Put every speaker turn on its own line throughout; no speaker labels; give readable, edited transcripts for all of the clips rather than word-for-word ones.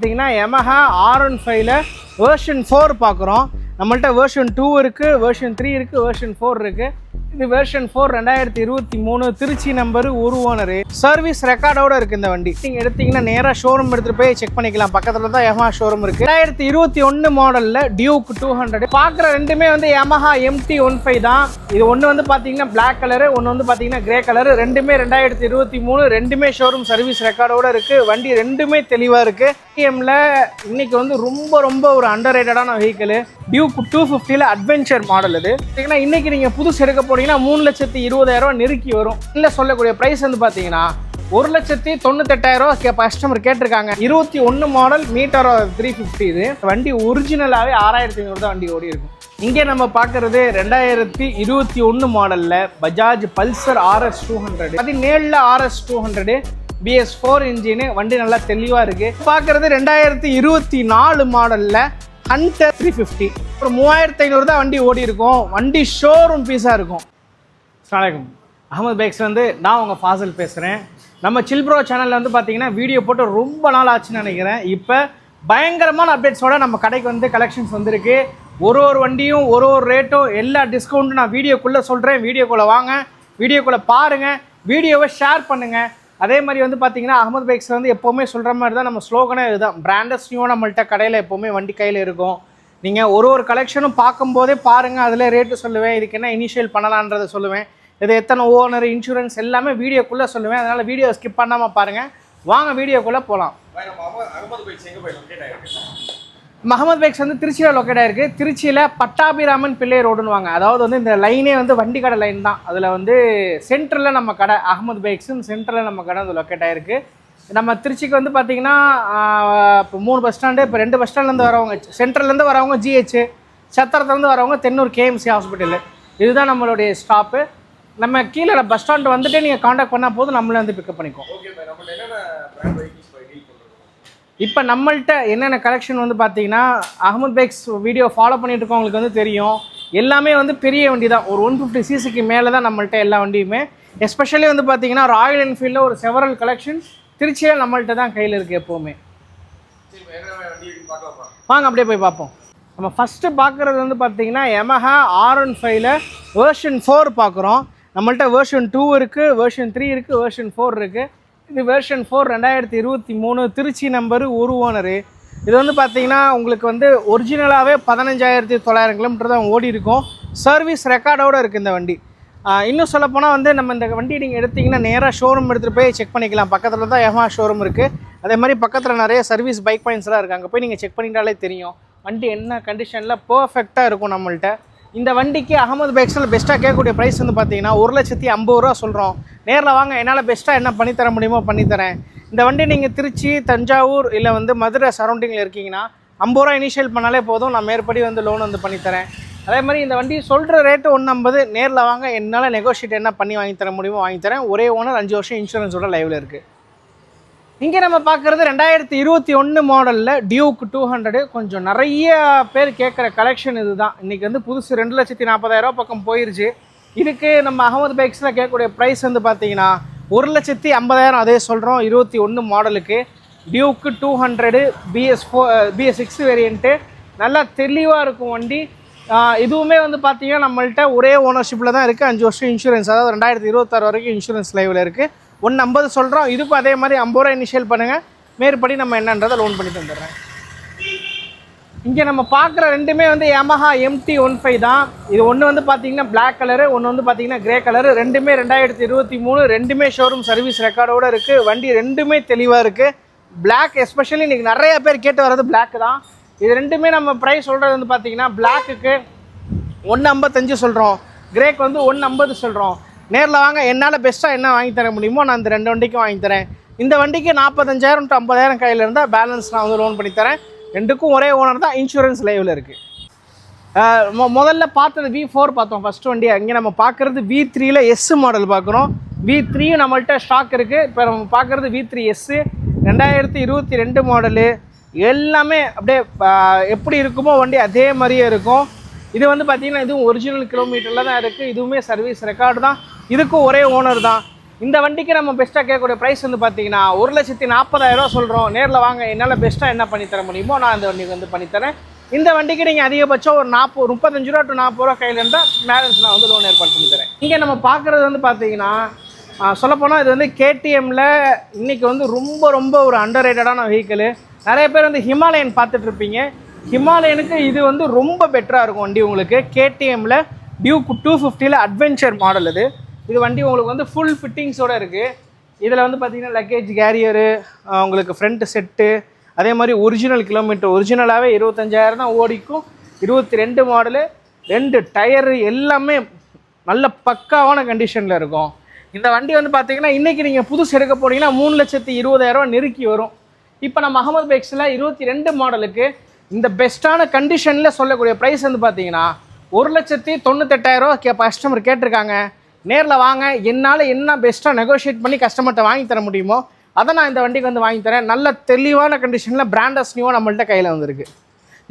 பார்த்தீங்கன்னா Yamaha R15ல version 4 பார்க்குறோம். நம்மள்ட்ட வெர்ஷன் 2 இருக்குது, வெர்ஷன் 3 இருக்குது, வெர்ஷன் 4 இருக்குது. இது வெர்ஷன் 4 2023 திருச்சி நம்பரு, ஒரு ஓனரு, சர்வீஸ் ரெக்கார்டோட இருக்குது இந்த வண்டி. நீங்கள் எடுத்தீங்கன்னா நேராக ஷோரூம் எடுத்துகிட்டு போய் செக் பண்ணிக்கலாம். பக்கத்தில் தான் Yamaha ஷோரூம் இருக்குது. 2021 மாடலில் டியூக் 200 பார்க்குற ரெண்டுமே வந்து Yamaha MT-15 தான். இது ஒன்று வந்து பார்த்தீங்கன்னா பிளாக் கலரு, ஒன்று வந்து பார்த்தீங்கன்னா கிரே கலரு. ரெண்டுமே 2023, ரெண்டுமே ஷோரூம் சர்வீஸ் ரெக்கார்டோட இருக்குது. வண்டி ரெண்டுமே தெளிவாக இருக்குது. KTMல இன்னைக்கு வந்து ரொம்ப ஒரு அண்டர் ரேட்டடான வெஹிக்கிள் டியூக் 250ல அட்வென்ச்சர் மாடல். இது பார்த்தீங்கன்னா இன்னைக்கு நீங்கள் புதுசு எடுக்க போனீங்கன்னா 3,20,000 நெருக்கி வரும். இல்லை சொல்லக்கூடிய ப்ரைஸ் வந்து பார்த்தீங்கன்னா 1,98,000 கஸ்டமர் கேட்டிருக்காங்க. 21 மாடல் மீட்டர் 350. இது வண்டி ஒரிஜினலாகவே 6,500 தான் வண்டி ஓடி இருக்கும். இங்கே நம்ம பார்க்கறது 2021 மாடலில் Bajaj Pulsar RS 200. 17ல் RS 200 BS4 engine. வண்டி நல்லா தெளிவாக இருக்குது. பார்க்குறது 2024 மாடலில் ஹண்டர் 350. ஒரு 3,500 தான் வண்டி ஓடி இருக்கும். வண்டி ஷோரூம் பீஸாக இருக்கும். வணக்கம், அகமது பைக்ஸ் வந்து நான் உங்கள் ஃபாசில் பேசுகிறேன். நம்ம சில் ப்ரோ சேனலில் வந்து பார்த்தீங்கன்னா வீடியோ போட்டு ரொம்ப நாள் ஆச்சுன்னு நினைக்கிறேன். இப்போ பயங்கரமான அப்டேட்ஸோட நம்ம கடைக்கு வந்து கலெக்ஷன்ஸ் வந்திருக்கு. ஒரு வண்டியும் ஒரு ரேட்டும் எல்லா டிஸ்கவுண்ட்டும் நான் வீடியோக்குள்ளே சொல்கிறேன். வீடியோக்குள்ளே வாங்க, வீடியோக்குள்ளே பாருங்கள், வீடியோவை ஷேர் பண்ணுங்கள். அதே மாதிரி வந்து பார்த்தீங்கன்னா அகமது பைக்ஸ் வந்து எப்போவுமே சொல்கிற மாதிரி தான் நம்ம ஸ்லோகனே இதுதான். பிராண்டஸ் நியூவாக நம்மள்ட்ட கடையில் எப்போவுமே வண்டி கையில் இருக்கும். நீங்கள் ஒரு கலெக்ஷனும் பார்க்கும்போதே பாருங்கள், அதில் ரேட்டு சொல்லுவேன், இதுக்கு என்ன இனிஷியல் பண்ணலான்றதை சொல்லுவேன், இது எத்தனை ஓனர், இன்சூரன்ஸ் எல்லாமே வீடியோக்குள்ளே சொல்லுவேன். அதனால் வீடியோ ஸ்கிப் பண்ணாமல் பாருங்கள். வாங்க வீடியோக்குள்ளே போகலாம். அகமது பைக்ஸ் வந்து திருச்சியில் லொக்கேட் ஆகிருக்கு. திருச்சியில் பட்டாபிராமன் பிள்ளை ரோடுன்னு வாங்க. அதாவது வந்து இந்த லைனே வந்து வண்டி கடை லைன் தான். அதில் வந்து சென்டரில் நம்ம கடை அகமது பைக்ஸுன்னு சென்டரில் நம்ம கடை வந்து லொக்கேட் ஆகிருக்கு. நம்ம திருச்சிக்கு வந்து பார்த்திங்கன்னா இப்போ 3 பஸ் ஸ்டாண்டு, இப்போ 2 பஸ் ஸ்டாண்ட்லேருந்து வரவங்க, சென்ட்ரல்லேருந்து வரவங்க GH, சத்திரத்துலேருந்து வரவங்க தென்னூர் KMC ஹாஸ்பிட்டலு. இதுதான் நம்மளுடைய ஸ்டாப்பு. நம்ம கீழே பஸ் ஸ்டாண்டு வந்துட்டு நீங்கள் காண்டாக்ட் பண்ணால் போதும், நம்மளே வந்து பிக்கப் பண்ணிக்கோம். இப்போ நம்மள்ட்ட என்னென்ன கலெக்ஷன் வந்து பார்த்தீங்கன்னா அகமது பைக்ஸ் வீடியோ ஃபாலோ பண்ணிட்டு இருக்கவங்களுக்கு வந்து தெரியும். எல்லாமே வந்து பெரிய வண்டி தான். ஒரு 150 cc மேலே தான் நம்மள்ட்ட எல்லா வண்டியுமே. எஸ்பெஷலி வந்து பார்த்தீங்கன்னா ராயல் என்ஃபீல்டில் ஒரு செவரல் கலெக்ஷன் திருச்சியில் நம்மள்ட்ட தான் கையில் இருக்குது எப்போவுமே. வாங்க அப்படியே போய் பார்ப்போம். நம்ம ஃபஸ்ட்டு பார்க்குறது வந்து பார்த்தீங்கன்னா Yamaha R15ல வெர்ஷன் 4 பார்க்குறோம். நம்மள்ட்ட வெர்ஷன் 2 இருக்குது, வெர்ஷன் 3 இருக்குது, வெர்ஷன் 4 இருக்குது. இது வெர்ஷன் 4 2023 திருச்சி நம்பரு, ஒரு ஓனரு. இது வந்து பார்த்தீங்கன்னா உங்களுக்கு வந்து ஒரிஜினலாகவே 15,900 கிலோமீட்டர் தான் ஓடி இருக்கும். சர்வீஸ் ரெக்கார்டோடு இருக்குது இந்த வண்டி. இன்னும் சொல்லப்போனால் வந்து நம்ம இந்த வண்டி நீங்கள் எடுத்திங்கன்னா நேராக ஷோரூம் எடுத்துகிட்டு போய் செக் பண்ணிக்கலாம். பக்கத்தில் தான் Yamaha ஷோரூம் இருக்குது. அதே மாதிரி பக்கத்தில் நிறைய சர்வீஸ் பைக் பாயிண்ட்ஸ்லாம் இருக்குது. அங்கே போய் நீங்கள் செக் பண்ணிட்டாலே தெரியும் வண்டி என்ன கண்டிஷனில் பர்ஃபெக்டாக இருக்கும் நம்மள்ட்ட. இந்த வண்டிக்கு அகமது பைக்ஸில் பெஸ்ட்டாக கேட்கக்கூடிய ப்ரைஸ் வந்து பார்த்தீங்கன்னா 1,50,000 சொல்கிறோம். நேரில் வாங்க, என்னால் பெஸ்ட்டாக என்ன பண்ணித்தர முடியுமோ பண்ணித்தரேன். இந்த வண்டி நீங்கள் திருச்சி, தஞ்சாவூர் இல்லை வந்து மதுரை சரௌண்டிங்கில் இருக்கீங்கன்னா 50 இனிஷியல் பண்ணாலே போதும். நான் மேற்படி வந்து லோன் வந்து பண்ணித்தரேன். அதே மாதிரி இந்த வண்டி சொல்கிற ரேட்டு 150. நேரில் வாங்க, என்னால் நெகோஷியேட் என்ன பண்ணி வாங்கித்தர முடியுமோ வாங்கித்தரேன். ஒரே ஓனர், 5 வருஷம் இன்சூரன்ஸோட லைவில் இருக்குது. இங்கே நம்ம பார்க்குறது 2021 மாடலில் டியூக் 200. கொஞ்சம் நிறைய பேர் கேட்குற கலெக்ஷன் இது தான். இன்றைக்கி வந்து புதுசு 2,40,000 பக்கம் போயிடுச்சு. இதுக்கு நம்ம அகமது பைக்ஸில் கேட்கக்கூடிய ப்ரைஸ் வந்து பார்த்தீங்கன்னா 1,50,000 அதே சொல்கிறோம். 21 மாடலுக்கு டியூக்கு 200 BS6 வேரியண்ட்டு. நல்லா தெளிவாக இருக்கும் வண்டி. இதுவுமே வந்து பார்த்தீங்கன்னா நம்மள்ட்ட ஒரே ஓனர்ஷிப்பில் தான் இருக்குது. 5 வருஷம் இன்சூரன்ஸ், அதாவது 2026 வரைக்கும் இன்சூரன்ஸ் லைவில் இருக்குது. 150 சொல்கிறோம். இதுக்கும் அதே மாதிரி 50 இனிஷியல் பண்ணுங்கள். மேற்படி நம்ம என்னன்றதை லோன் பண்ணி தந்துடுறேன். இங்கே நம்ம பார்க்குற ரெண்டுமே வந்து Yamaha MT-15 தான். இது ஒன்று வந்து பார்த்தீங்கன்னா பிளாக் கலரு, ஒன்று வந்து பார்த்தீங்கன்னா கிரே கலரு. ரெண்டுமே 2023, ரெண்டுமே ஷோரூம் சர்வீஸ் ரெக்கார்டோடு இருக்குது. வண்டி ரெண்டுமே தெளிவாக இருக்குது. பிளாக் எஸ்பெஷலி இன்றைக்கி நிறைய பேர் கேட்டு வர்றது பிளாக் தான். இது ரெண்டுமே நம்ம ப்ரைஸ் சொல்கிறது வந்து பார்த்தீங்கன்னா பிளாக்குக்கு 155 சொல்கிறோம், கிரேக்கு வந்து 150 சொல்கிறோம். நேரில் வாங்க, என்னால் பெஸ்ட்டாக என்ன வாங்கி தர முடியுமோ நான் இந்த 2 வண்டிக்கும் வாங்கி தரேன். இந்த வண்டிக்கு 45,000 to 50,000 கையில் இருந்தால் பேலன்ஸ் நான் வந்து லோன் பண்ணித்தரேன். ரெண்டுக்கும் ஒரே ஓனர் தான், இன்சூரன்ஸ் லைவில் இருக்குது. முதல்ல பார்த்தது V4 பார்த்தோம் ஃபஸ்ட்டு வண்டி. அங்கே நம்ம பார்க்குறது V3ல S மாடல் பார்க்குறோம். V3 நம்மள்ட்ட ஸ்டாக் இருக்குது. இப்போ நம்ம பார்க்குறது V3S 2022 மாடலு. எல்லாமே அப்படியே எப்படி இருக்குமோ வண்டி அதே மாதிரியே இருக்கும். இது வந்து பார்த்திங்கன்னா இதுவும் ஒரிஜினல் கிலோமீட்டரில் தான் இருக்குது. இதுவுமே சர்வீஸ் ரெக்கார்டு தான். இதுக்கும் ஒரே ஓனர் தான். இந்த வண்டிக்கு நம்ம பெஸ்ட்டாக கேட்கக்கூடிய ப்ரைஸ் வந்து பார்த்தீங்கன்னா 1,40,000 சொல்கிறோம். நேரில் வாங்க, என்னால் பெஸ்ட்டாக என்ன பண்ணித்தர முடியுமோ நான் இந்த வண்டிக்கு வந்து பண்ணித்தரேன். இந்த வண்டிக்கு நீங்கள் அதிகபட்சம் ஒரு 35 ரூபா டு 40 ரூபா கையில் இருந்தால் பேலன்ஸ் நான் வந்து லோன் ஏற்பாடு பண்ணி தரேன். இங்கே நம்ம பார்க்குறது வந்து பார்த்தீங்கன்னா சொல்லப்போனால் இது வந்து கேடிஎம்மில் இன்றைக்கி வந்து ரொம்ப ஒரு அண்டர் ரேட்டடான வெஹிக்கிள். நிறைய பேர் வந்து ஹிமாலயன் பார்த்துட்ருப்பீங்க. ஹிமாலயனுக்கு இது வந்து ரொம்ப பெட்டராக இருக்கும் வண்டி உங்களுக்கு. கேடிஎம்மில் டியூக் 250 அட்வென்ச்சர் மாடல் இது வண்டி உங்களுக்கு வந்து ஃபுல் ஃபிட்டிங்ஸோடு இருக்குது. இதில் வந்து பார்த்திங்கன்னா லக்கேஜ் கேரியரு, உங்களுக்கு ஃப்ரண்ட் செட்டு, அதே மாதிரி ஒரிஜினல் கிலோமீட்டர் ஒரிஜினலாகவே 25,000 தான் ஓடிக்கும். 22 மாடலு, 2 டயரு எல்லாமே நல்ல பக்காவான கண்டிஷனில் இருக்கும். இந்த வண்டி வந்து பார்த்தீங்கன்னா இன்றைக்கி நீங்கள் புதுசு எடுக்க போனீங்கன்னா 3,20,000 நெருக்கி வரும். இப்போ நம்ம அகமது பைக்ஸில் 22 மாடலுக்கு இந்த பெஸ்ட்டான கண்டிஷனில் சொல்லக்கூடிய ப்ரைஸ் வந்து பார்த்தீங்கன்னா 1,98,000 கஸ்டமர் கேட்டிருக்காங்க. நேரில் வாங்க, என்னால் என்ன பெஸ்ட்டாக நெகோஷியேட் பண்ணி கஸ்டமர்கிட்ட வாங்கி தர முடியுமோ அதை நான் இந்த வண்டிக்கு வந்து வாங்கி தரேன். நல்ல தெளிவான கண்டிஷனில் பிராண்டஸ் நியூவாக நம்மள்ட்ட கையில் வந்துருக்கு.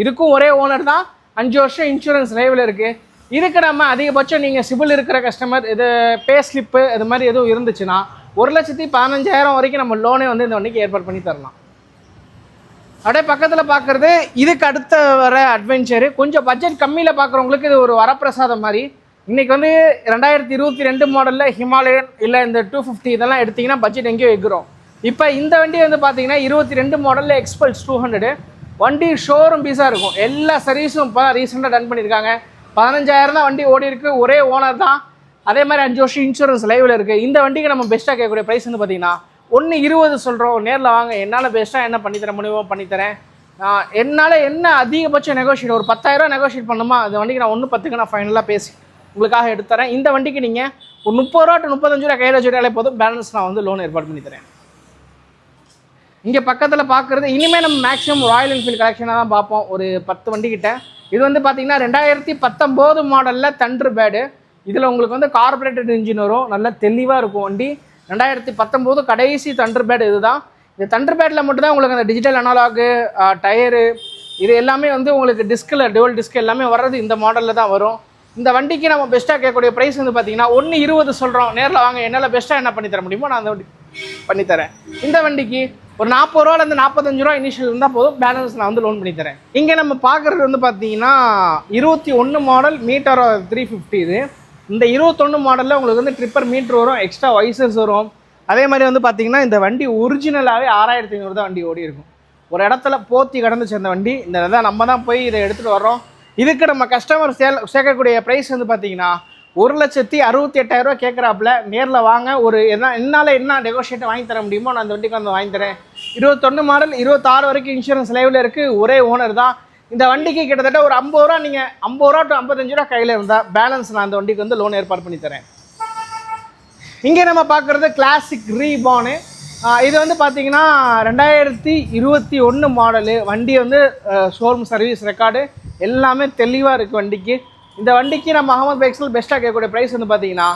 இதுக்கும் ஒரே ஓனர் தான், 5 வருஷம் இன்சூரன்ஸ் லைவில் இருக்குது. இதுக்கு நம்ம அதிகபட்சம் நீங்கள் சிபில் இருக்கிற கஸ்டமர், இது பே ஸ்லிப்பு இது மாதிரி எதுவும் இருந்துச்சுன்னா 1,15,000 வரைக்கும் நம்ம லோனே வந்து இந்த வண்டிக்கு ஏற்பாடு பண்ணி தரலாம். அப்படியே பக்கத்தில் பார்க்குறது இதுக்கு அடுத்த வர அட்வென்ச்சரு. கொஞ்சம் பட்ஜெட் கம்மியில் பார்க்குறவங்களுக்கு இது ஒரு வரப்பிரசாதம் மாதிரி. இன்றைக்கி வந்து 2022 மாடலில் ஹிமாலயன் இல்லை இந்த 250 இதெல்லாம் எடுத்திங்கன்னா பட்ஜெட் எங்கேயோ எகிறோம். இப்போ இந்த வண்டி வந்து பார்த்தீங்கன்னா 22 மாடலில் எக்ஸ்பல்ஸ் 200 வண்டி ஷோரூம் பீஸாக இருக்கும். எல்லா சர்வீஸும் இப்போ ரீசெண்டாக டன் பண்ணியிருக்காங்க. 15,000 தான் வண்டி ஓடி இருக்குது. ஒரே ஓனர் தான். அதே மாதிரி 5 வருஷம் இன்சூரன்ஸ் லைவில் இருக்குது. இந்த வண்டிக்கு நம்ம பெஸ்ட்டாக கேட்கக்கூடிய ப்ரைஸ் வந்து பார்த்தீங்கன்னா 1,20 சொல்கிறோம். நேரில் வாங்க, என்னால் பெஸ்ட்டாக என்ன பண்ணித்தர முடியுமோ பண்ணித்தரேன். என்னால் என்ன அதிகபட்சம் நெகோஷியேட் ஒரு 10,000 நெகோஷியேட் பண்ணுமா அந்த வண்டிக்கு நான் 1,10க்கு நான் ஃபைனலாக பேசி உங்களுக்காக எடுத்துறேன். இந்த வண்டிக்கு நீங்கள் ஒரு 30 ரூபா டு 35 ரூபா கையில் வச்சுட்டாலே போதும், பேலன்ஸ் நான் வந்து லோன் ஏற்பாடு பண்ணி தரேன். இங்கே பக்கத்தில் பார்க்குறது இனிமேல் நம்ம மேக்ஸிமம் ராயல் என்ஃபீல்டு கலெக்ஷனாக தான் பார்ப்போம். ஒரு 10 வண்டிக்கிட்ட. இது வந்து பார்த்திங்கன்னா 2019 மாடலில் தண்டர் பேடு. இதில் உங்களுக்கு வந்து கார்பரேட்டட் இன்ஜின் வரும். நல்லா தெளிவாக இருக்கும் வண்டி. 2019 கடைசி தண்டர் பேட் இது தான். இந்த தண்டர் பேட்டில் மட்டும்தான் உங்களுக்கு அந்த டிஜிட்டல் அனலாகு, டயரு இது எல்லாமே வந்து உங்களுக்கு டிஸ்கில் டுவல் டிஸ்க் எல்லாமே வர்றது இந்த மாடலில் தான் வரும். இந்த வண்டிக்கு நம்ம பெஸ்ட்டாக கேட்கக்கூடிய ப்ரைஸ் வந்து பார்த்தீங்கன்னா 1,20 சொல்கிறோம். நேரில் வாங்க, என்னால் பெஸ்ட்டாக என்ன பண்ணித்தர முடியுமோ நான் அந்த வண்டி பண்ணித்தரேன். இந்த வண்டிக்கு ஒரு 40 ரூபாலேருந்து 45 ரூபா இனிஷியல் இருந்தால் போதும், பேலன்ஸ் நான் வந்து லோன் பண்ணித்தரேன். இங்கே நம்ம பார்க்குறது வந்து பார்த்தீங்கன்னா 21 மாடல் மீட்டர் 350 இது. இந்த 21 மாடலில் உங்களுக்கு வந்து ட்ரிப்பர் மீட்ரு வரும், எக்ஸ்ட்ரா வைசர்ஸ் வரும். அதே மாதிரி வந்து பார்த்தீங்கன்னா இந்த வண்டி ஒரிஜினலாகவே 6,500 தான் வண்டி ஓடி இருக்கும். ஒரு இடத்துல போத்தி கடந்துச்சு அந்த வண்டி. இந்த இதை நம்ம தான் போய் இதை எடுத்துகிட்டு வர்றோம். இதுக்கு நம்ம கஸ்டமர் சேர்க்கக்கூடிய ப்ரைஸ் வந்து பார்த்தீங்கன்னா 1,68,000 கேட்குறாப்புல. நேரில் வாங்க, ஒரு என்னால் என்ன நெகோஷியேட் வாங்கி தர முடியுமோ நான் அந்த வண்டிக்கு வந்து வாங்கி தரேன். 21 மாடல் 26 வரைக்கும் இன்சூரன்ஸ் லைவில் இருக்குது. ஒரே ஓனர் தான். இந்த வண்டிக்கு கிட்டத்தட்ட ஒரு 50 ரூபா, நீங்கள் 50 ரூபா டு 55 ரூபா கையில் இருந்தால் பேலன்ஸ் நான் அந்த வண்டிக்கு வந்து லோன் ஏற்பாடு பண்ணி தரேன். இங்கே நம்ம பார்க்குறது கிளாசிக் ரீபானு. இது வந்து பார்த்தீங்கன்னா 2021 மாடலு. வண்டி வந்து ஷோரூம் சர்வீஸ் ரெக்கார்டு எல்லாமே தெளிவாக இருக்குது வண்டிக்கு. இந்த வண்டிக்கு நம்ம அகமது பைக்ஸில் பெஸ்ட்டாக கேட்கக்கூடிய ப்ரைஸ் வந்து பார்த்தீங்கன்னா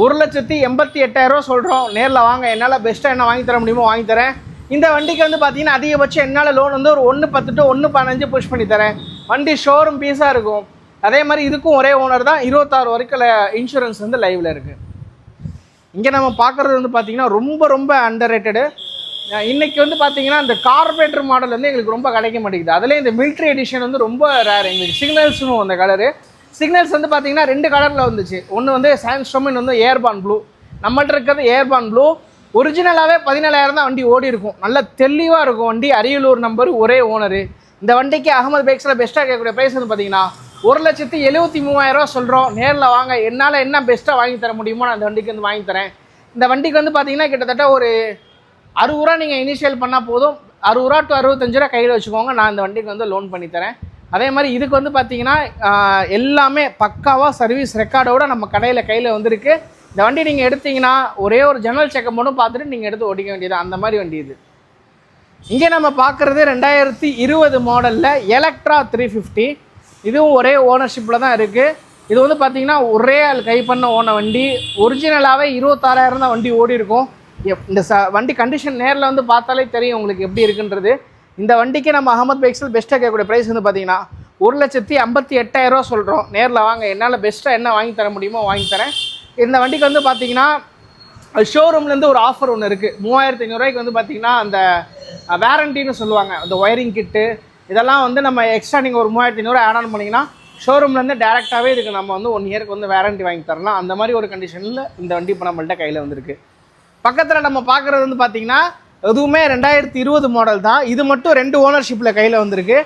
1,88,000 சொல்கிறோம். நேரில் வாங்க, என்னால் பெஸ்ட்டாக என்ன வாங்கி தர முடியுமோ வாங்கி தரேன். இந்த வண்டிக்கு வந்து பார்த்தீங்கன்னா அதிகபட்சம் என்னால் லோன் வந்து ஒரு 1,10 டு 1,15 புஷ் பண்ணி தரேன். வண்டி ஷோரூம் பீஸாக இருக்கும். அதே மாதிரி இதுக்கும் ஒரே ஓனர் தான். 26 வரைக்கும் இன்சூரன்ஸ் வந்து லைவில் இருக்குது. இங்கே நம்ம பார்க்குறது வந்து பார்த்திங்கன்னா ரொம்ப அண்டர் ரேட்டடு. இன்றைக்கி வந்து பார்த்திங்கன்னா இந்த கார்பரேட்டர் மாடல் வந்து எங்களுக்கு ரொம்ப கிடைக்க மாட்டேங்குது. அதிலே இந்த மிலிட்ரி எடிஷன் வந்து ரொம்ப ரேர். எங்களுக்கு சிக்னல்ஸும் அந்த கலரு. சிக்னல்ஸ் வந்து பார்த்திங்கன்னா 2 கலரில் வந்துச்சு. ஒன்று வந்து சாண்ட்ஸ்டார்ம், இன்னும் வந்து ஏர்பான் ப்ளூ. நம்மள்ட்ட இருக்கிறது ஏர்பான் ப்ளூ. ஒரிஜினலாகவே 17,000 தான் வண்டி ஓடி இருக்கும். நல்ல தெளிவாக இருக்கும் வண்டி. அரியலூர் நம்பர், ஒரே ஓனரு. இந்த வண்டிக்கு அகமது பைக்ஸில் பெஸ்ட்டாக கேட்கக்கூடிய ப்ரைஸ் வந்து பார்த்திங்கன்னா 1,73,000 சொல்கிறோம். நேரில் வாங்க, என்னால் என்ன பெஸ்ட்டாக வாங்கி தர முடியுமோ நான் அந்த வண்டிக்கு வந்து வாங்கி தரேன். இந்த வண்டிக்கு வந்து பார்த்திங்கன்னா கிட்டத்தட்ட ஒரு 60 ரூபா நீங்கள் இனிஷியல் பண்ணால் போதும். 60 ரூபா டு 65 ரூபா கையில் வச்சுக்கோங்க, நான் இந்த வண்டிக்கு வந்து லோன் பண்ணி தரேன். அதே மாதிரி இதுக்கு வந்து பார்த்திங்கன்னா எல்லாமே பக்காவாக சர்வீஸ் ரெக்கார்டோடு நம்ம கையில் வந்துருக்கு. இந்த வண்டி நீங்கள் எடுத்திங்கன்னா ஒரே ஒரு ஜெனரல் செக்கப் மட்டும் பார்த்துட்டு நீங்கள் எடுத்து ஓட்டிக்க வேண்டியது அந்த மாதிரி வண்டி இது. இங்கே நம்ம பார்க்குறது 2020 மாடலில் எலக்ட்ரா 350. இதுவும் ஒரே ஓனர்ஷிப்பில் தான் இருக்குது. இது வந்து பார்த்திங்கன்னா ஒரே ஆள் கை பண்ண ஓன வண்டி. ஒரிஜினலாகவே 26,000 தான் வண்டி ஓடி இருக்கும். இந்த வண்டி கண்டிஷன் நேரில் வந்து பார்த்தாலே தெரியும் உங்களுக்கு எப்படி இருக்குன்றது. இந்த வண்டிக்கு நம்ம அகமது பைக்ஸில் பெஸ்ட்டாக கேட்கக்கூடிய ப்ரைஸ் வந்து பார்த்திங்கன்னா 1,58,000 சொல்கிறோம். நேரில் வாங்க, என்னால் பெஸ்ட்டாக என்ன வாங்கி தர முடியுமோ வாங்கி தரேன். இந்த வண்டிக்கு வந்து பார்த்திங்கன்னா அது ஷோரூம்லேருந்து ஒரு ஆஃபர் ஒன்று இருக்குது. 3500 வந்து பார்த்தீங்கன்னா அந்த வேரண்டின்னு சொல்லுவாங்க. அந்த ஒயரிங் கிட்டு இதெல்லாம் வந்து நம்ம எக்ஸ்ட்ரா நீங்கள் ஒரு 3500 ஆட் ஆன் பண்ணிங்கன்னா ஷோரூம்லேருந்து டேரெக்டாகவே இதுக்கு நம்ம வந்து 1 இயருக்கு வந்து வேரண்டி வாங்கி தரலாம். அந்த மாதிரி ஒரு கண்டிஷனில் இந்த வண்டி இப்போ நம்மள்ட்ட கையில் வந்துருக்கு. பக்கத்தில் நம்ம பார்க்குறது வந்து பார்த்திங்கன்னா எதுவுமே 2020 மாடல் தான். இது மட்டும் 2 ஓனர்ஷிப்பில் கையில் வந்திருக்கு.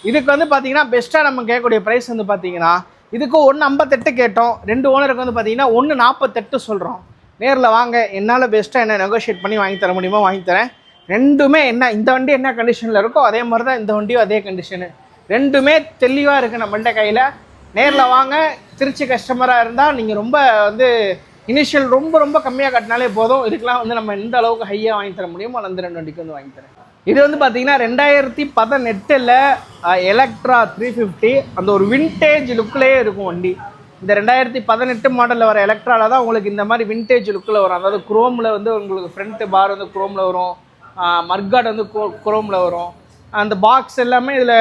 இதுக்கு வந்து பார்த்திங்கன்னா பெஸ்ட்டாக நம்ம கேட்கக்கூடிய ப்ரைஸ் வந்து பார்த்திங்கன்னா இதுக்கு 158 கேட்டோம். 2 ஓனருக்கு வந்து பார்த்திங்கன்னா 148 சொல்கிறோம். நேரில் வாங்க, என்னால் பெஸ்ட்டாக என்ன நெகோஷியேட் பண்ணி வாங்கி தர முடியுமோ வாங்கி தரேன். ரெண்டுமே என்ன இந்த வண்டி என்ன கண்டிஷனில் இருக்கோ அதே மாதிரி தான் இந்த வண்டியும் அதே கண்டிஷனு. ரெண்டுமே தெளிவாக இருக்குது நம்மள்ட்ட கையில். நேரில் வாங்க. திருச்சி கஸ்டமராக இருந்தால் நீங்கள் ரொம்ப வந்து இனிஷியல் ரொம்ப ரொம்ப கம்மியாக கட்டினாலே போதும். இதுக்கெலாம் வந்து நம்ம எந்த அளவுக்கு ஹையாக வாங்கி தர முடியுமோ அந்த 2 வண்டிக்கு வந்து வாங்கி தரேன். இது வந்து பார்த்திங்கன்னா 2018 எலக்ட்ரா 350 அந்த ஒரு வின்டேஜ் லுக்கிலே இருக்கும் வண்டி. இந்த 2018 மாடலில் வர எலக்ட்ராவில் தான் உங்களுக்கு இந்த மாதிரி வின்டேஜ் லுக்கில் வரும். அதாவது குரோமில் வந்து உங்களுக்கு ஃப்ரண்ட்டு பார் வந்து குரோமில் வரும், மர்காட் வந்து குரோமில் வரும். அந்த பாக்ஸ் எல்லாமே இதில்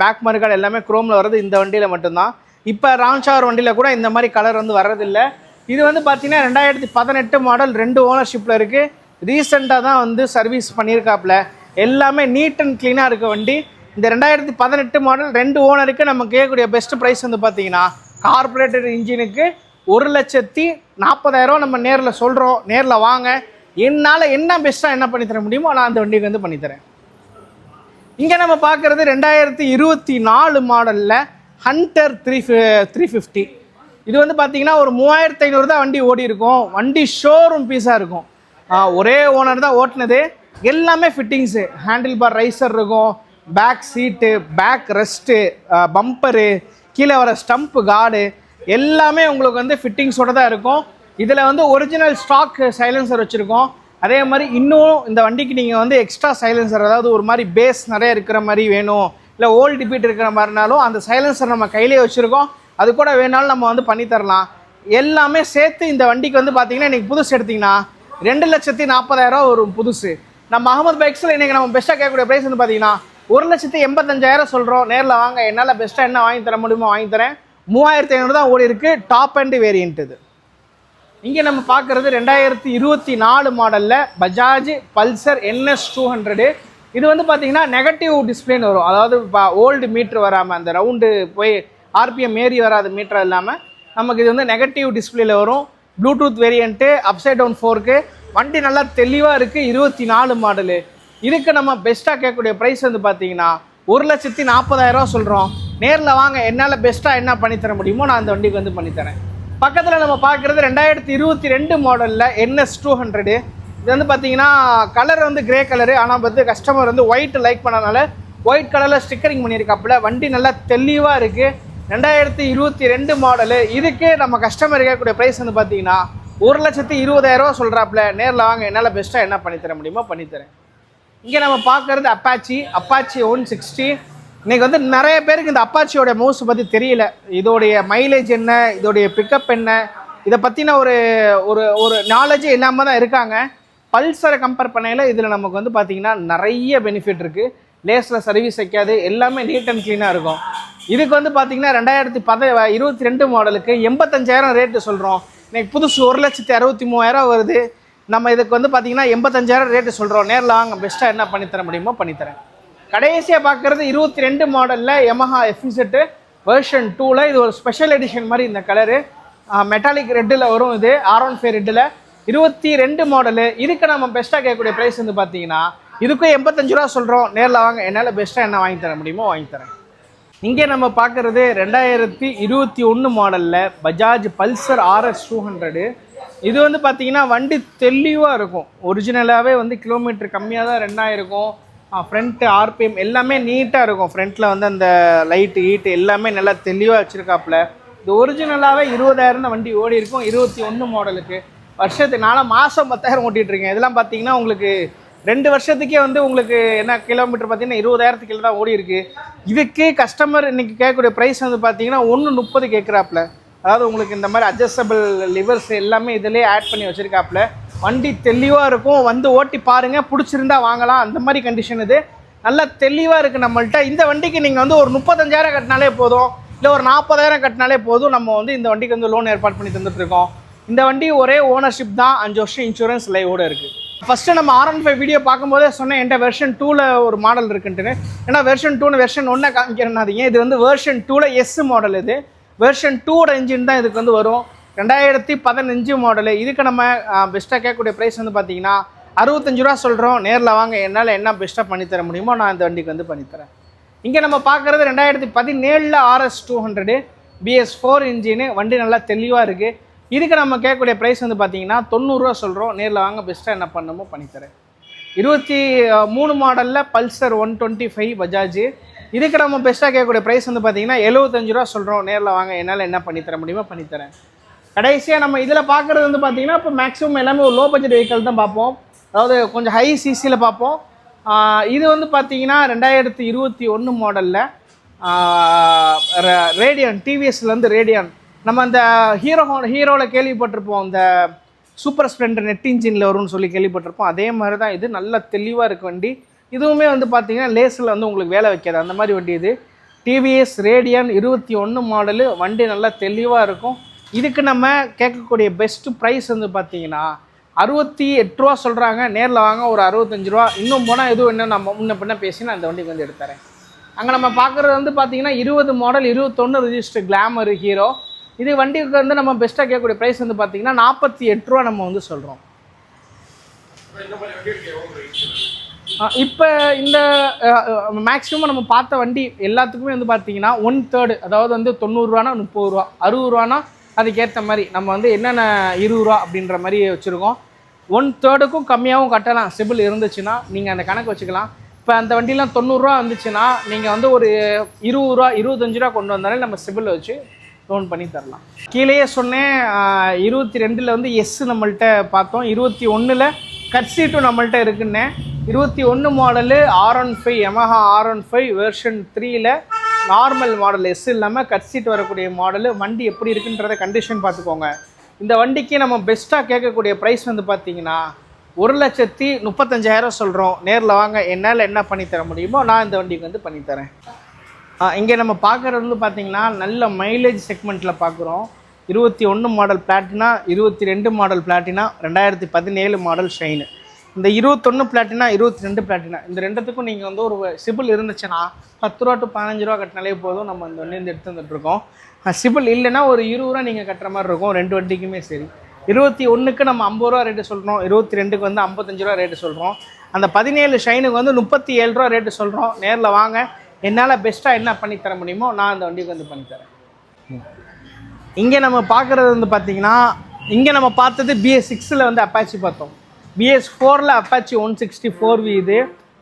பேக் மர்காட் எல்லாமே குரோமில் வர்றது இந்த வண்டியில் மட்டும்தான். இப்போ ரான்ஷார் வண்டியில் கூட இந்த மாதிரி கலர் வந்து வர்றதில்லை. இது வந்து பார்த்திங்கன்னா 2018 மாடல் 2 ஓனர்ஷிப்பில் இருக்குது. ரீசெண்டாக தான் வந்து சர்வீஸ் பண்ணியிருக்காப்புல. எல்லாமே நீட் அண்ட் க்ளீனாக இருக்க வண்டி. இந்த 2018 மாடல் 2 ஓனருக்கு நம்ம கேட்கக்கூடிய பெஸ்ட் ப்ரைஸ் வந்து பார்த்திங்கன்னா கார்பரேட்டட் இன்ஜினுக்கு 1,40,000 நம்ம நேரில் சொல்கிறோம். நேரில் வாங்க, என்னால் என்ன பெஸ்ட்டாக என்ன பண்ணித்தர முடியுமோ நான் அந்த வண்டிக்கு வந்து பண்ணித்தரேன். இங்கே நம்ம பார்க்குறது 2024 மாடலில் ஹண்டர் 350. இது வந்து பார்த்திங்கன்னா ஒரு 3500 தான் வண்டி ஓடி இருக்கும். வண்டி ஷோரூம் பீஸாக இருக்கும். ஒரே ஓனர் தான் ஓட்டினது. எல்லாமே ஃபிட்டிங்ஸு, ஹேண்டில் பார் ரைசர் இருக்கும், back seat, back rest, bumper, கீழே வர ஸ்டம்ப்பு கார்டு எல்லாமே உங்களுக்கு வந்து ஃபிட்டிங்ஸோடு தான் இருக்கும். இதில் வந்து ஒரிஜினல் ஸ்டாக் சைலன்சர் வச்சுருக்கோம். அதே மாதிரி இன்னும் இந்த வண்டிக்கு நீங்கள் வந்து எக்ஸ்ட்ரா சைலன்சர், அதாவது ஒரு மாதிரி பேஸ் நிறைய இருக்கிற மாதிரி வேணும், இல்லை ஓல்டு பீட் இருக்கிற மாதிரினாலும் அந்த சைலன்சர் நம்ம கையிலே வச்சுருக்கோம். அது கூட வேணாலும் நம்ம வந்து பண்ணித்தரலாம். எல்லாமே சேர்த்து இந்த வண்டிக்கு வந்து பார்த்திங்கன்னா இன்றைக்கி புதுசு எடுத்திங்கன்னா 2,40,000 ஒரு புதுசு. நம்ம அகமது பைக்ஸில் இன்றைக்கி நம்ம பெஸ்ட்டாக கேட்கக்கூடிய ப்ரைஸ் வந்து பார்த்திங்கன்னா 1,85,000 சொல்கிறோம். நேரில் வாங்க, என்னால் பெஸ்ட்டாக என்ன வாங்கி தர முடியுமோ வாங்கி தரேன். 3,500 தான் ஓடி இருக்குது. டாப் அண்ட் வேரியன்ட் இது. இங்கே நம்ம பார்க்குறது 2024 மாடலில் பஜாஜ் பல்சர் NS 200. இது வந்து பார்த்திங்கன்னா நெகட்டிவ் டிஸ்பிளேன்னு வரும். அதாவது ஓல்டு மீட்ரு வராமல் அந்த ரவுண்டு போய் RPM ஏறி வராத மீட்டர் இல்லாமல் நமக்கு இது வந்து நெகட்டிவ் டிஸ்பிளேல வரும். ப்ளூடூத் வேரியண்ட்டு, அப்சைட் டவுன் 4க்கு. வண்டி நல்லா தெளிவாக இருக்குது. 24 மாடலு. இதுக்கு நம்ம பெஸ்ட்டாக கேட்கக்கூடிய ப்ரைஸ் வந்து பார்த்திங்கன்னா 1,40,000 சொல்கிறோம். நேரில் வாங்க, என்னால் பெஸ்ட்டாக என்ன பண்ணித்தர முடியுமோ நான் அந்த வண்டிக்கு வந்து பண்ணித்தரேன். பக்கத்தில் நம்ம பார்க்குறது 2022 மாடலில் NS 200. இது வந்து பார்த்திங்கன்னா கலர் வந்து கிரே கலரு. ஆனால் வந்து கஸ்டமர் வந்து ஒயிட் லைக் பண்ணனால ஒயிட் கலரில் ஸ்டிக்கரிங் பண்ணியிருக்காப்புல. வண்டி நல்லா தெளிவாக இருக்குது. 2022 மாடலு. இதுக்கு நம்ம கஸ்டமர் கேட்கக்கூடிய ப்ரைஸ் வந்து பார்த்திங்கன்னா 1,20,000 சொல்கிறாப்புல. நேரில் வாங்க, என்னால் பெஸ்ட்டாக என்ன பண்ணித்தர முடியுமோ பண்ணித்தரேன். இங்கே நம்ம பார்க்குறது அப்பாச்சி 160. இன்றைக்கி வந்து நிறைய பேருக்கு இந்த அப்பாச்சியோட மவுஸ் பற்றி தெரியல. இதோடைய மைலேஜ் என்ன, இதோடைய பிக்கப் என்ன, இதை பற்றின ஒரு ஒரு ஒரு நாலேஜே இல்லாமல் தான் இருக்காங்க. பல்சரை கம்பேர் பண்ணையில் இதில் நமக்கு வந்து பார்த்திங்கன்னா நிறைய பெனிஃபிட் இருக்குது. லேஸில் சர்வீஸ் வைக்காது, எல்லாமே நீட் அண்ட் க்ளீனாக இருக்கும். இதுக்கு வந்து பார்த்திங்கன்னா 2022 மாடலுக்கு 85,000 ரேட்டு சொல்கிறோம். இன்றைக்கி புதுசு 1,63,000 வருது. நம்ம இதுக்கு வந்து பார்த்திங்கன்னா 85,000 ரேட்டு சொல்கிறோம். நேரில் வாங்க, பெஸ்ட்டாக என்ன பண்ணித்தர முடியுமோ பண்ணித்தரேன். கடைசியாக பார்க்குறது 22 மாடலில் Yamaha FZ வெர்ஷன் 2ல். இது ஒரு ஸ்பெஷல் எடிஷன் மாதிரி இந்த கலரு மெட்டாலிக் ரெட்டில் வரும். இது R15 ரெட்டில் 22 மாடலு. இதுக்கு நம்ம பெஸ்ட்டாக கேட்கக்கூடிய ப்ரைஸ் வந்து பார்த்திங்கன்னா இதுக்கும் 85 சொல்கிறோம். நேரில் வாங்க, என்னால் பெஸ்ட்டாக என்ன வாங்கி தர முடியுமோ வாங்கி தரேன். இங்கே நம்ம பார்க்குறது 2021 மாடலில் பஜாஜ் பல்சர் RS 200. இது வந்து பார்த்திங்கன்னா வண்டி தெளிவாக இருக்கும். ஒரிஜினலாகவே வந்து கிலோமீட்டர் கம்மியாக தான் ரன் ஆகிருக்கும். ஃப்ரண்ட்டு RPM எல்லாமே நீட்டாக இருக்கும். ஃப்ரண்ட்டில் வந்து அந்த லைட்டு ஹீட்டு எல்லாமே நல்லா தெளிவாக வச்சுருக்காப்புல. இது ஒரிஜினலாகவே 20,000 தான் வண்டி ஓடி இருக்கும். 21 மாடலுக்கு வருஷத்துக்கு நானும் மாதம் 10,000 ஓட்டிகிட்ருக்கேன். இதெல்லாம் பார்த்திங்கன்னா உங்களுக்கு 2 வருஷத்துக்கே வந்து உங்களுக்கு என்ன கிலோமீட்டர் பார்த்தீங்கன்னா 20,000 கிலோ தான் ஓடி இருக்குது. இதுக்கு கஸ்டமர் இன்றைக்கி கேட்கக்கூடிய ப்ரைஸ் வந்து பார்த்தீங்கன்னா 1,30 கேட்குறாப்புல. அதாவது உங்களுக்கு இந்த மாதிரி அட்ஜஸ்டபிள் லிவர்ஸ் எல்லாமே இதிலே ஆட் பண்ணி வச்சுருக்காப்புல. வண்டி தெளிவாக இருக்கும். வந்து ஓட்டி பாருங்கள், பிடிச்சிருந்தா வாங்கலாம். அந்த மாதிரி கண்டிஷன் இது நல்லா தெளிவாக இருக்குது நம்மள்ட்ட. இந்த வண்டிக்கு நீங்கள் வந்து ஒரு 35,000 கட்டினாலே போதும், இல்லை ஒரு 40,000 கட்டினாலே போதும். நம்ம வந்து இந்த வண்டிக்கு வந்து லோன் ஏற்பாடு பண்ணி தந்துட்டுருக்கோம். இந்த வண்டி ஒரே ஓனர்ஷிப் தான், 5 வருஷம் இன்சூரன்ஸ் லைவோட இருக்குது. ஃபஸ்ட்டு நம்ம R15 வீடியோ பார்க்கும்போதே சொன்னேன் என்கிட்ட வெர்ஷன் 2ல் ஒரு மாடல் இருக்குன்ட்டு. ஏன்னா வெர்ஷன் 2 வெர்ஷன் 1 காமிக்கிறேன்னாதீங்க, இது வந்து வெர்ஷன் 2ல் எஸ் மாடல். இது வெர்ஷன் 2ஓட இன்ஜின் தான் இதுக்கு வந்து வரும். 2015 மாடலு. இதுக்கு நம்ம பெஸ்ட்டாக கேட்கக்கூடிய ப்ரைஸ் வந்து பார்த்தீங்கன்னா 65 ரூபா சொல்கிறோம். நேரில் வாங்க, என்னால் என்ன பெஸ்ட்டாக பண்ணித்தர முடியுமோ நான் இந்த வண்டிக்கு வந்து பண்ணித்தரேன். இங்கே நம்ம பார்க்குறது 2017 RS 200 BS4 இன்ஜினு. வண்டி நல்லா தெளிவாக இருக்குது. இதுக்கு நம்ம கேட்கக்கூடிய ப்ரைஸ் வந்து பார்த்தீங்கன்னா 90 ரூபா சொல்கிறோம். நேரில் வாங்க, பெஸ்ட்டாக என்ன பண்ணணுமோ பண்ணித்தரேன். 23 மாடலில் பல்சர் 125 பஜாஜ். இதுக்கு நம்ம பெஸ்ட்டாக கேட்கக்கூடிய ப்ரைஸ் வந்து பார்த்தீங்கன்னா 75 ரூபா சொல்கிறோம். நேரில் வாங்க, என்னால் என்ன பண்ணித்தர முடியுமோ பண்ணித்தரேன். கடைசியாக நம்ம இதில் பார்க்குறது வந்து பார்த்தீங்கன்னா இப்போ மேக்ஸிமம் எல்லாமே ஒரு லோ பட்ஜெட் வெஹிக்கல் தான் பார்ப்போம். அதாவது கொஞ்சம் ஹை சிசியில் பார்ப்போம். இது வந்து பார்த்தீங்கன்னா 2021 மாடலில் ரேடியன், டிவிஎஸ்லேருந்து ரேடியன். நம்ம அந்த ஹீரோவில் கேள்விப்பட்டிருப்போம், இந்த சூப்பர் ஸ்ப்ளெண்டர் நெட் இன்ஜினில் வரும்னு சொல்லி கேள்விப்பட்டிருப்போம். அதே மாதிரி தான் இது. நல்ல தெளிவாக இருக்குது வண்டி. இதுவுமே வந்து பார்த்தீங்கன்னா லேஸில் வந்து உங்களுக்கு வேலை வைக்காது, அந்த மாதிரி வண்டி இது. TVS radian 21 model. வண்டி நல்லா தெளிவாக இருக்கும். இதுக்கு நம்ம கேட்கக்கூடிய பெஸ்ட்டு ப்ரைஸ் வந்து பார்த்தீங்கன்னா 68 ரூபா சொல்கிறாங்க. நேரில் வாங்க, ஒரு 65 ரூபா. இன்னும் போனால் எதுவும் என்ன நம்ம முன்ன பின்ன பேசி நான் இந்த வண்டிக்கு வந்து எடுத்துறேன். அங்கே நம்ம பார்க்குறது வந்து பார்த்தீங்கன்னா 20 மாடல் 21 ரிஜிஸ்டர் கிளாமர் ஹீரோ. இது வண்டிக்கு வந்து நம்ம பெஸ்ட்டாக கேட்கக்கூடிய ப்ரைஸ் வந்து பார்த்தீங்கன்னா 48 ரூபா நம்ம வந்து சொல்கிறோம். இப்போ இந்த மேக்ஸிமம் நம்ம பார்த்த வண்டி எல்லாத்துக்குமே வந்து பார்த்தீங்கன்னா 1/3, அதாவது வந்து 90 ரூபானா 30 ரூபா, 60 ரூபானா அதுக்கேற்ற மாதிரி நம்ம வந்து என்னென்ன 20 ரூபா அப்படின்ற மாதிரி வச்சுருக்கோம். 1/3க்கும் கம்மியாகவும் கட்டலாம். சிபில் இருந்துச்சுன்னா நீங்கள் அந்த கணக்கு வச்சுக்கலாம். இப்போ அந்த வண்டிலாம் 90 ரூபா வந்துச்சுன்னா நீங்கள் வந்து ஒரு 20 ரூபா 25 ரூபா கொண்டு வந்தாலே நம்ம சிபில் வச்சு லோன் பண்ணி தரலாம். கீழேயே சொன்னேன் 22ல் வந்து எஸ் நம்மள்கிட்ட பார்த்தோம். 21ல் கட் சீட்டும் நம்மள்கிட்ட இருக்குன்னே. 21 model R15 Yamaha R15 version 3ல் நார்மல் மாடல், எஸ் இல்லாமல் கட் சீட் வரக்கூடிய மாடலு. வண்டி எப்படி இருக்குன்றத கண்டிஷன் பார்த்துக்கோங்க. இந்த வண்டிக்கு நம்ம பெஸ்ட்டாக கேட்கக்கூடிய ப்ரைஸ் வந்து பார்த்தீங்கன்னா 1,35,000 சொல்கிறோம். நேரில் வாங்க, என்னால் என்ன பண்ணித்தர முடியுமோ நான் இந்த வண்டிக்கு வந்து பண்ணித்தரேன். இங்கே நம்ம பார்க்குறது வந்து பார்த்திங்கன்னா நல்ல மைலேஜ் செக்மெண்ட்டில் பார்க்குறோம். 21 model Platina, 22 model Platina, 2017 model Shine. இந்த 21 பிளாட்டினா 22 பிளாட்டினா இந்த ரெண்டுத்துக்கும் நீங்கள் வந்து ஒரு சிபில் இருந்துச்சுன்னா 10 ரூபா டு 15 ரூபா கட்டினாலே போதும். நம்ம இந்த வண்டி எடுத்து வந்துட்டுருக்கோம். சிபில் இல்லைன்னா ஒரு 20 ரூபா நீங்கள் கட்டுற மாதிரி இருக்கும். ரெண்டு வண்டிக்குமே சரி. 21க்கு நம்ம 50 ரூபா ரேட்டு சொல்கிறோம். 22க்கு வந்து 55 ரூபா ரேட்டு சொல்கிறோம். அந்த 17 ஷைனுக்கு வந்து 37 ரூபா ரேட்டு சொல்கிறோம். நேரில் வாங்க, என்னால் பெஸ்ட்டாக என்ன பண்ணித்தர முடியுமோ நான் அந்த வண்டிக்கு வந்து பண்ணித்தரேன். இங்கே நம்ம பார்க்குறது வந்து பார்த்திங்கன்னா, இங்கே நம்ம பார்த்தது BS6ல் வந்து அப்பாச்சி பார்த்தோம். BS4ல் அப்பாச்சி 164V. இது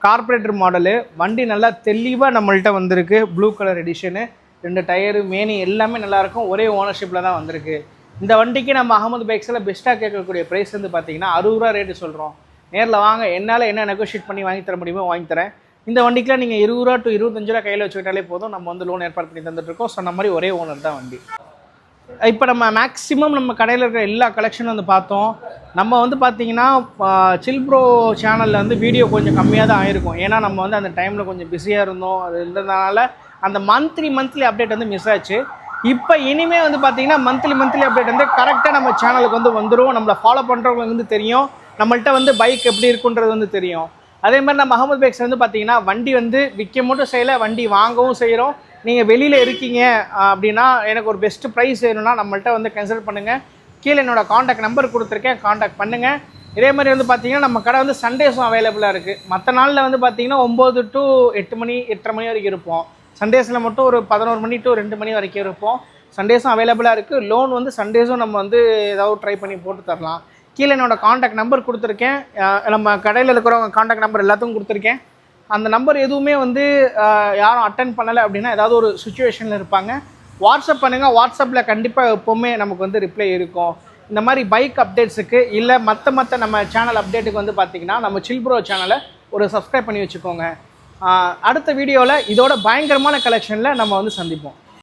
கார்பரேட்டர் மாடலு. வண்டி நல்லா தெளிவாக நம்மள்கிட்ட வந்திருக்கு. Blue colour edition. 2 டயரு மேனி எல்லாமே நல்லாயிருக்கும். ஒரே ஓனர்ஷிப்பில் தான் வந்திருக்கு. இந்த வண்டிக்கு நம்ம அகமது பைக்ஸில் பெஸ்ட்டாக கேட்கக்கூடிய ப்ரைஸ் வந்து பார்த்திங்கன்னா 60 ரூபா ரேட்டு சொல்கிறோம். நேரில் வாங்க, என்னால் என்ன நெகோஷியேட் பண்ணி வாங்கி தர முடியுமோ வாங்கி தரேன். இந்த வண்டிக்கெலாம் நீங்கள் 20 ரூபா டு 25 ரூபா கையில் வச்சுக்கிட்டாலே போதும். நம்ம வந்து லோன் ஏற்பாடு பண்ணி தந்துட்டுருக்கோம். சொன்ன மாதிரி ஒரே ஓனர் தான் வண்டி. இப்போ நம்ம மேக்ஸிமம் நம்ம கடையில் இருக்கிற எல்லா கலெக்ஷனும் வந்து பார்த்தோம். நம்ம வந்து பார்த்திங்கன்னா சில்ப்ரோ சேனலில் வந்து வீடியோ கொஞ்சம் கம்மியாக தான் ஆயிருக்கும். ஏன்னா நம்ம வந்து அந்த டைமில் கொஞ்சம் பிஸியாக இருந்தோம். அது இருந்ததுனால அந்த மந்த்லி அப்டேட் வந்து மிஸ் ஆச்சு. இப்போ இனிமேல் வந்து பார்த்திங்கன்னா மந்த்லி அப்டேட் வந்து கரெக்டாக நம்ம சேனலுக்கு வந்து வந்துடும். நம்மளை ஃபாலோ பண்ணுறவங்களுக்கு வந்து தெரியும். நம்மள்கிட்ட வந்து பைக் எப்படி இருக்குன்றது வந்து தெரியும். அதே மாதிரி நம்ம அகமது பைக்ஸ் வந்து பார்த்திங்கன்னா வண்டி வந்து விற்க மட்டும் செய்யலை, வண்டி வாங்கவும் செய்கிறோம். நீங்கள் வெளியில் இருக்கீங்க அப்படின்னா எனக்கு ஒரு பெஸ்ட்டு ப்ரைஸ் வேணும்னா நம்மள்கிட்ட வந்து கன்சல்ட் பண்ணுங்கள். கீழே என்னோடய காண்டாக்ட் நம்பர் கொடுத்துருக்கேன், காண்டாக்ட் பண்ணுங்கள். இதே மாதிரி வந்து பார்த்திங்கன்னா நம்ம கடை வந்து சண்டேஸும் அவைலபிளாக இருக்குது. மற்ற நாளில் வந்து பார்த்திங்கன்னா 9 to 8 மணி 8:30 மணி வரைக்கும் இருப்போம். சண்டேஸில் மட்டும் ஒரு 11 மணி to 2 மணி வரைக்கும் இருப்போம். சண்டேஸும் அவைலபிளாக இருக்குது. லோன் வந்து சண்டேஸும் நம்ம வந்து ஏதாவது ட்ரை பண்ணி போட்டு தரலாம். கீழே என்னோடய காண்டாக்ட் நம்பர் கொடுத்துருக்கேன். நம்ம கடையில் இருக்கிறவங்க காண்டாக்ட் நம்பர் எல்லாத்துக்கும் கொடுத்துருக்கேன். அந்த நம்பர் எதுவுமே வந்து யாரும் அட்டன் பண்ணலை அப்படின்னா ஏதாவது ஒரு சுச்சுவேஷனில் இருப்பாங்க. வாட்ஸ்அப் பண்ணுங்கள். வாட்ஸ்அப்பில் கண்டிப்பாக எப்போவுமே நமக்கு வந்து ரிப்ளை இருக்கும். இந்த மாதிரி பைக் அப்டேட்ஸுக்கு இல்லை மற்ற நம்ம சேனல் அப்டேட்டுக்கு வந்து பார்த்திங்கன்னா நம்ம சில்ப்ரோ சேனலை ஒரு சப்ஸ்கிரைப் பண்ணி வச்சுக்கோங்க. அடுத்த வீடியோவில் இதோட பயங்கரமான கலெக்ஷனில் நம்ம வந்து சந்திப்போம்.